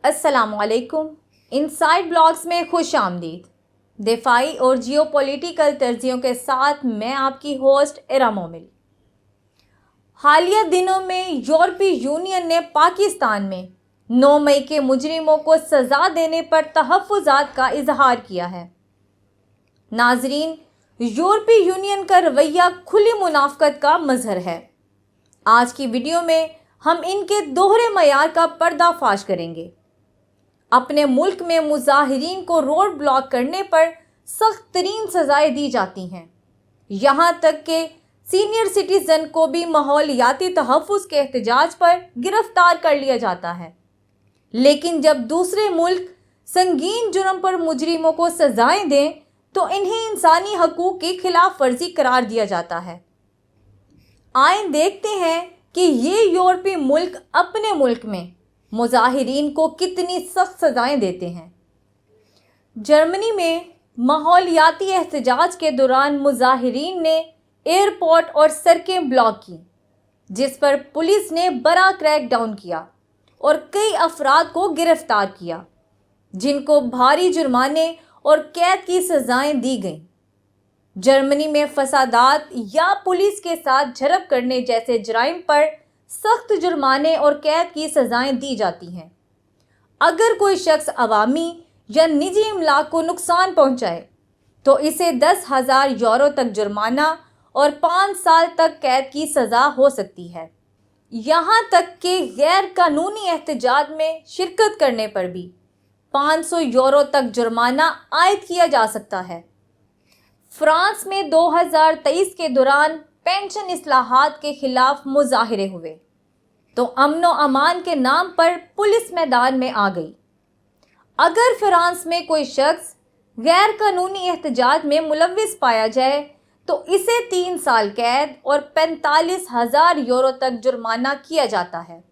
अस्सलाम वालेकुम। Inside blogs में खुश आमदीद। दिफाई और जियो पॉलिटिकल तर्जियों के साथ मैं आपकी होस्ट इरा मोमिल। हालिया दिनों में यूरोपीय यूनियन ने पाकिस्तान में 9 मई के मुजरिमों को सज़ा देने पर तहफ़्फ़ुज़ात का इजहार किया है। नाजरीन, यूरोपीय यूनियन का रवैया खुली मुनाफ़क़त का मज़हर है। आज की वीडियो में हम इनके दोहरे मयार का पर्दाफाश करेंगे। अपने मुल्क में मुजाहिरीन को रोड ब्लॉक करने पर सख्त तरीन सज़ाएं दी जाती हैं। यहाँ तक कि सीनियर सिटीज़न को भी माहौलियाती तहफ़्फ़ुज़ के एहतजाज पर गिरफ्तार कर लिया जाता है। लेकिन जब दूसरे मुल्क संगीन जुर्म पर मुजरिमों को सज़ाएं दें तो इन्हें इंसानी हकूक़ की खिलाफ वर्जी करार दिया जाता है। आइए देखते हैं कि ये यूरोपीय मुल्क अपने मुल्क में मुजाहिरीन को कितनी सख्त सज़ाएं देते हैं। जर्मनी में माहौलियाती एहतजाज के दौरान मुजाहिरीन ने एयरपोर्ट और सड़कें ब्लॉक की, जिस पर पुलिस ने बड़ा क्रैकडाउन किया और कई अफराद को गिरफ्तार किया, जिनको भारी जुर्माने और कैद की सज़ाएं दी गईं। जर्मनी में फसादात या पुलिस के साथ झड़प करने जैसे जराइम पर सख्त जुर्माने और कैद की सज़ाएं दी जाती हैं। अगर कोई शख्स अवामी या निजी इमलाक को नुकसान पहुंचाए तो इसे 10,000 यूरो तक जुर्माना और 5 साल तक कैद की सज़ा हो सकती है। यहाँ तक कि गैर कानूनी एहतजाज में शिरकत करने पर भी 500 यूरो तक जुर्माना आयद किया जा सकता है। फ्रांस में 2023 के दौरान पेंशन इस्लाहात के खिलाफ मुजाहिरे हुए तो अमन व अमान के नाम पर पुलिस मैदान में आ गई। अगर फ्रांस में कोई शख्स गैर कानूनी एहतजाज में मुलव्विस पाया जाए तो इसे 3 साल कैद और 45,000 यूरो तक जुर्माना किया जाता है।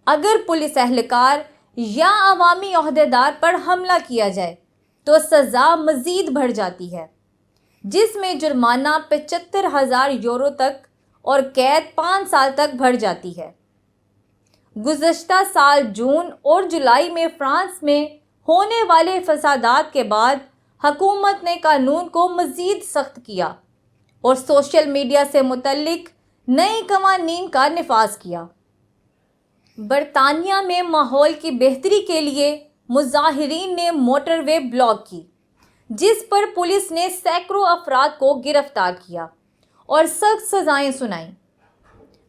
अगर पुलिस एहलकार या अवामी ओहदेदार पर हमला किया जाए तो सज़ा मज़ीद बढ़ जाती है, जिसमें जुर्माना 75,000 यूरो तक और कैद 5 साल तक बढ़ जाती है। गुज़श्ता साल जून और जुलाई में फ्रांस में होने वाले फसादात के बाद हुकूमत ने कानून को मज़ीद सख्त किया और सोशल मीडिया से मुतल्लिक नए कवानीन का निफाज किया। बरतानिया में माहौल की बेहतरी के लिए मुजाहिरीन ने मोटरवे ब्लॉक की, जिस पर पुलिस ने सैकड़ों अफराद को गिरफ्तार किया और सख्त सज़ाएं सुनाईं।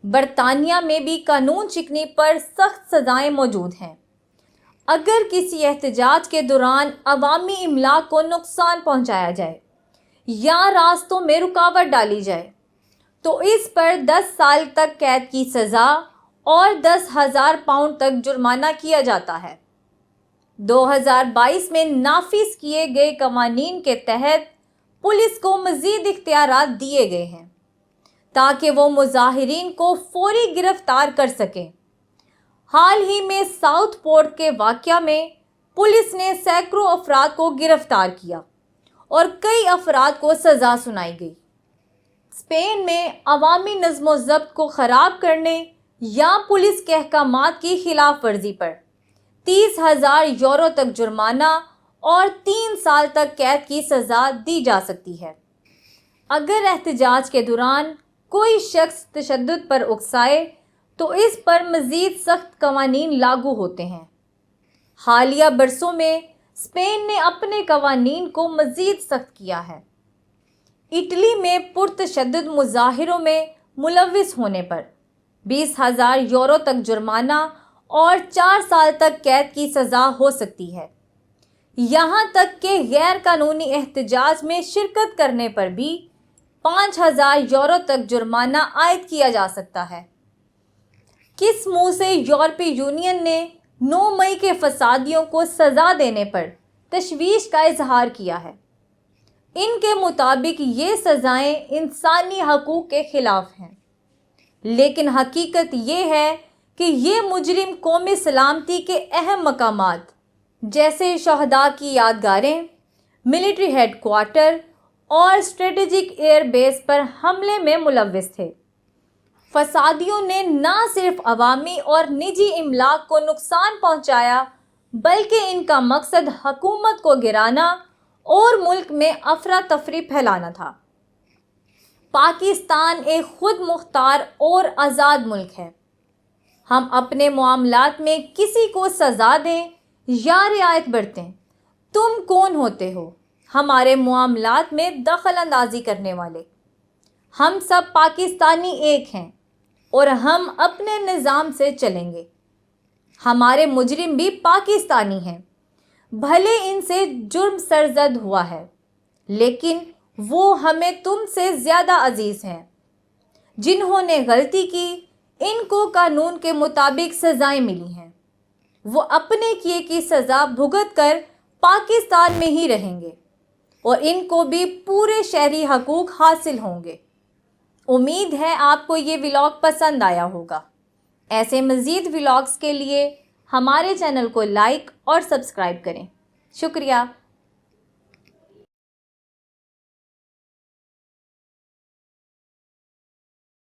बरतानिया में भी कानून शिकनी पर सख्त सज़ाएं मौजूद हैं। अगर किसी एहतजाज के दौरान अवामी इमलाक को नुकसान पहुंचाया जाए या रास्तों में रुकावट डाली जाए तो इस पर 10 साल तक कैद की सज़ा और 10,000 पाउंड तक जुर्माना किया जाता है। 2022 में नाफिज किए गए कवानीन के तहत पुलिस को मज़ीद इख्तियारात दिए गए हैं ताकि वो मुजाहिरीन को फौरी गिरफ्तार कर सकें। हाल ही में साउथ पोर्ट के वाक़या में पुलिस ने सैकड़ों अफराद को गिरफ्तार किया और कई अफराद को सज़ा सुनाई गई। स्पेन में अवामी नज़्म व ज़ब्त को ख़राब करने या पुलिस के अहकामात की खिलाफ वर्जी पर 30,000 यूरो तक जुर्माना और 3 साल तक कैद की सज़ा दी जा सकती है। अगर एहतजाज के दौरान कोई शख्स तशद्दुद पर उकसाए तो इस पर मज़ीद सख्त कवानीन लागू होते हैं। हालिया बरसों में स्पेन ने अपने कवानीन को मज़ीद सख्त किया है। इटली में पुरतशद्दुद मुजाहिरों में मुलव्विस होने पर 20,000 यूरो तक जुर्माना और 4 साल तक कैद की सज़ा हो सकती है। यहाँ तक कि गैर कानूनी एहतजाज में शिरकत करने पर भी 5,000 यूरो तक जुर्माना आयद किया जा सकता है। किस मुंह से यूरोपीय यूनियन ने 9 मई के फसादियों को सज़ा देने पर तशवीश का इजहार किया है। इनके मुताबिक ये सज़ाएं इंसानी हकूक़ के ख़िलाफ़ हैं, लेकिन हकीकत ये है कि ये मुजरिम कौमी सलामती के अहम मकामात जैसे शहदा की यादगारें, मिलिट्री हेडक्वार्टर और स्ट्रेटेजिक एयर बेस पर हमले में मुलव्विस थे। फसादियों ने न सिर्फ अवामी और निजी इमलाक को नुकसान पहुंचाया بلکہ ان کا مقصد حکومت کو گرانا اور ملک میں افراتفری پھیلانا تھا۔ پاکستان ایک خود مختار اور آزاد ملک ہے۔ ہم اپنے معاملات میں کسی کو سزا دیں یا رعایت برتیں، تم کون ہوتے ہو ہمارے معاملات میں دخل اندازی کرنے والے؟ ہم سب پاکستانی ایک ہیں اور ہم اپنے نظام سے چلیں گے۔ ہمارے مجرم بھی پاکستانی ہیں، بھلے ان سے جرم سرزد ہوا ہے، لیکن وہ ہمیں تم سے زیادہ عزیز ہیں۔ جنہوں نے غلطی کی ان کو قانون کے مطابق سزائیں ملی ہیں، وہ اپنے کیے کی سزا بھگت کر پاکستان میں ہی رہیں گے اور ان کو بھی پورے شہری حقوق حاصل ہوں گے۔ امید ہے آپ کو یہ ولاگ پسند آیا ہوگا۔ ایسے مزید ولاگز کے لیے ہمارے چینل کو لائک اور سبسکرائب کریں۔ شکریہ۔